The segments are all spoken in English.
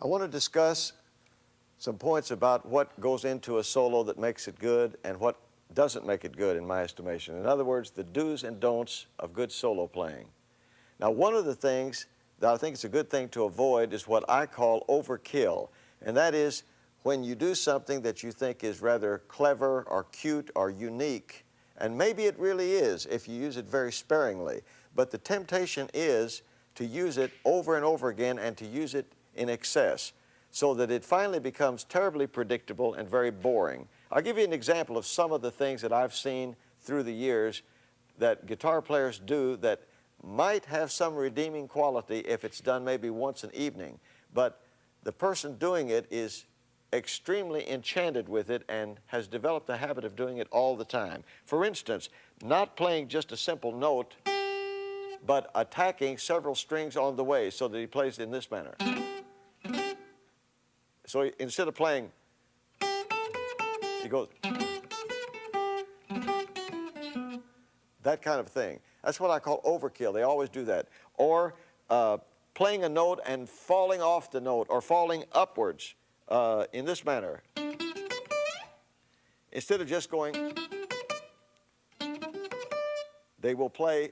want to discuss some points about what goes into a solo that makes it good and what doesn't make it good in my estimation. In other words, the do's and don'ts of good solo playing. Now, one of the things that I think is a good thing to avoid is what I call overkill, and that is when you do something that you think is rather clever or cute or unique, and maybe it really is if you use it very sparingly, but the temptation is to use it over and over again and to use it in excess so that it finally becomes terribly predictable and very boring. I'll give you an example of some of the things that I've seen through the years that guitar players do that might have some redeeming quality if it's done maybe once an evening, but the person doing it is extremely enchanted with it and has developed the habit of doing it all the time. For instance, not playing just a simple note, but attacking several strings on the way so that he plays in this manner. So instead of playing, he goes, that kind of thing. That's what I call overkill. They always do that. Or playing a note and falling off the note or falling upwards in this manner. Instead of just going, they will play,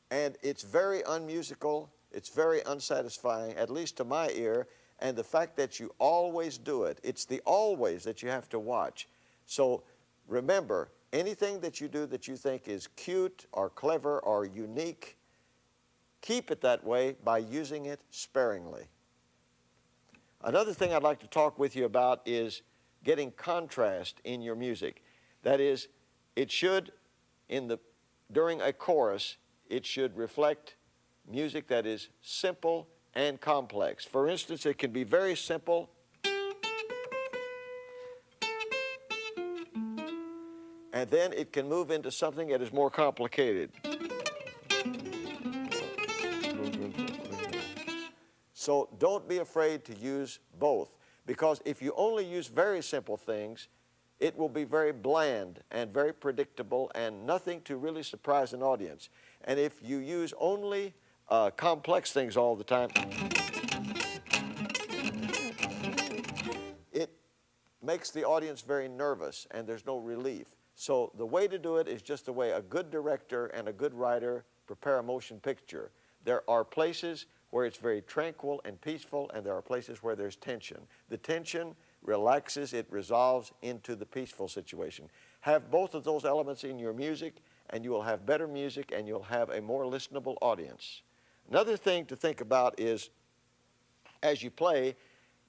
and it's very unmusical, it's very unsatisfying, at least to my ear, and the fact that you always do it, it's the always that you have to watch. So remember, anything that you do that you think is cute or clever or unique, keep it that way by using it sparingly. Another thing I'd like to talk with you about is getting contrast in your music. That is, it should, during a chorus, it should reflect music that is simple and complex. For instance, it can be very simple and then it can move into something that is more complicated. So don't be afraid to use both, because if you only use very simple things, it will be very bland and very predictable and nothing to really surprise an audience. And if you use only complex things all the time, it makes the audience very nervous and there's no relief. So the way to do it is just the way a good director and a good writer prepare a motion picture. There are places where it's very tranquil and peaceful, and there are places where there's tension. The tension relaxes, it resolves into the peaceful situation. Have both of those elements in your music, and you will have better music, and you'll have a more listenable audience. Another thing to think about is, as you play,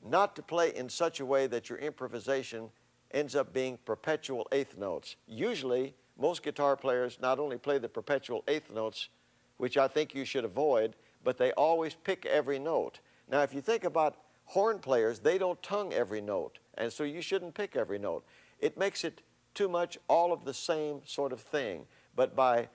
not to play in such a way that your improvisation ends up being perpetual eighth notes. Usually, most guitar players not only play the perpetual eighth notes, which I think you should avoid, but they always pick every note. Now, if you think about horn players, they don't tongue every note, and so you shouldn't pick every note. It makes it too much all of the same sort of thing. But by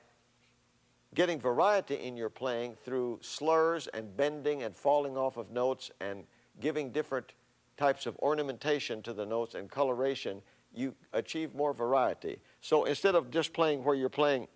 getting variety in your playing through slurs and bending and falling off of notes and giving different types of ornamentation to the notes and coloration, you achieve more variety. So instead of just playing where you're playing,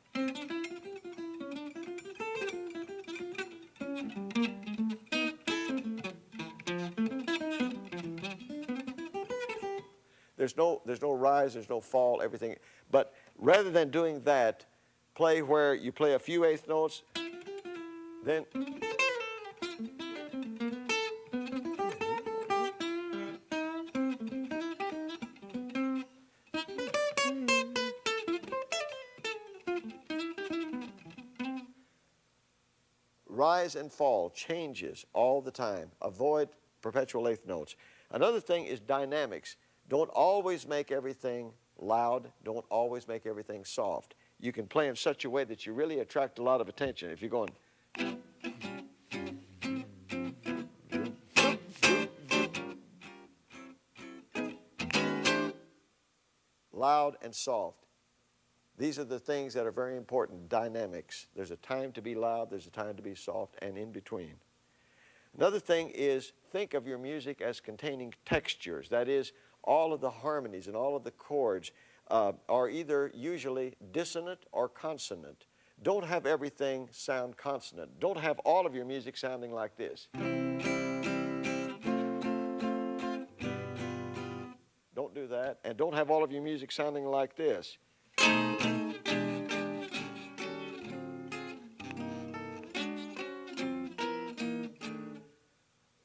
there's no rise, there's no fall, everything. But rather than doing that, play where you play a few eighth notes, then rise and fall changes all the time. Avoid perpetual eighth notes. Another thing is dynamics. Don't always make everything loud. Don't always make everything soft. You can play in such a way that you really attract a lot of attention. If you're going loud and soft. These are the things that are very important, dynamics. There's a time to be loud, there's a time to be soft, and in between. Another thing is think of your music as containing textures. That is, all of the harmonies and all of the chords are either usually dissonant or consonant. Don't have everything sound consonant. Don't have all of your music sounding like this. that. And don't have all of your music sounding like this.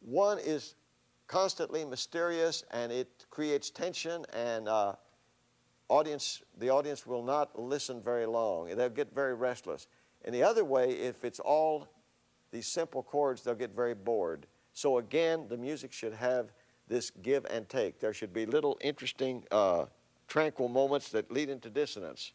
One is constantly mysterious, and it creates tension, and the audience will not listen very long. They'll get very restless. And the other way, if it's all these simple chords, they'll get very bored. So again, the music should have this give and take. There should be little interesting, tranquil moments that lead into dissonance.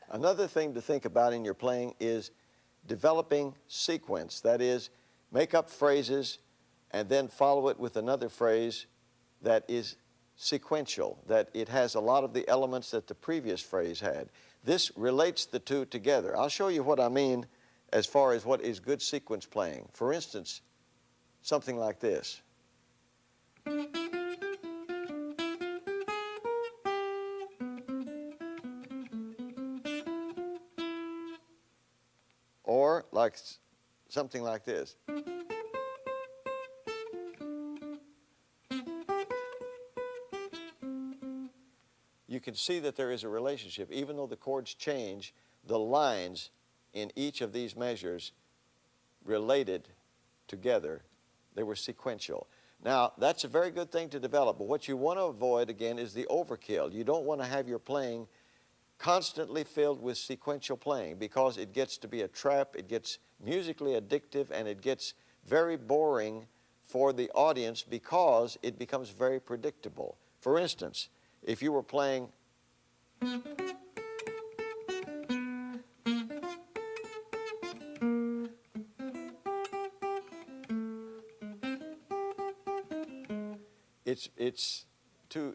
Another thing to think about in your playing is developing sequence. That is, make up phrases and then follow it with another phrase that is sequential, that it has a lot of the elements that the previous phrase had. This relates the two together. I'll show you what I mean as far as what is good sequence playing. For instance, something like this. Or like something like this. You can see that there is a relationship. Even though the chords change, the lines in each of these measures related together. They were sequential. Now, that's a very good thing to develop, but what you want to avoid, again, is the overkill. You don't want to have your playing constantly filled with sequential playing, because it gets to be a trap, it gets musically addictive, and it gets very boring for the audience because it becomes very predictable. For instance, if you were playing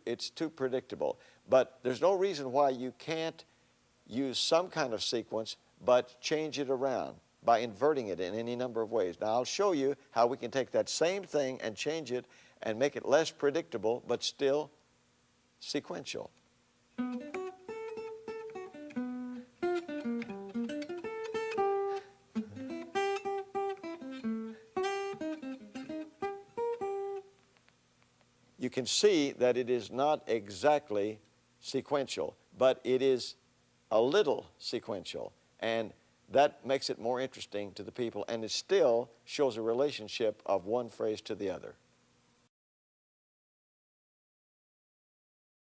it's too predictable. But there's no reason why you can't use some kind of sequence but change it around by inverting it in any number of ways. Now, I'll show you how we can take that same thing and change it and make it less predictable but still sequential. You can see that it is not exactly sequential, but it is a little sequential, and that makes it more interesting to the people, and it still shows a relationship of one phrase to the other.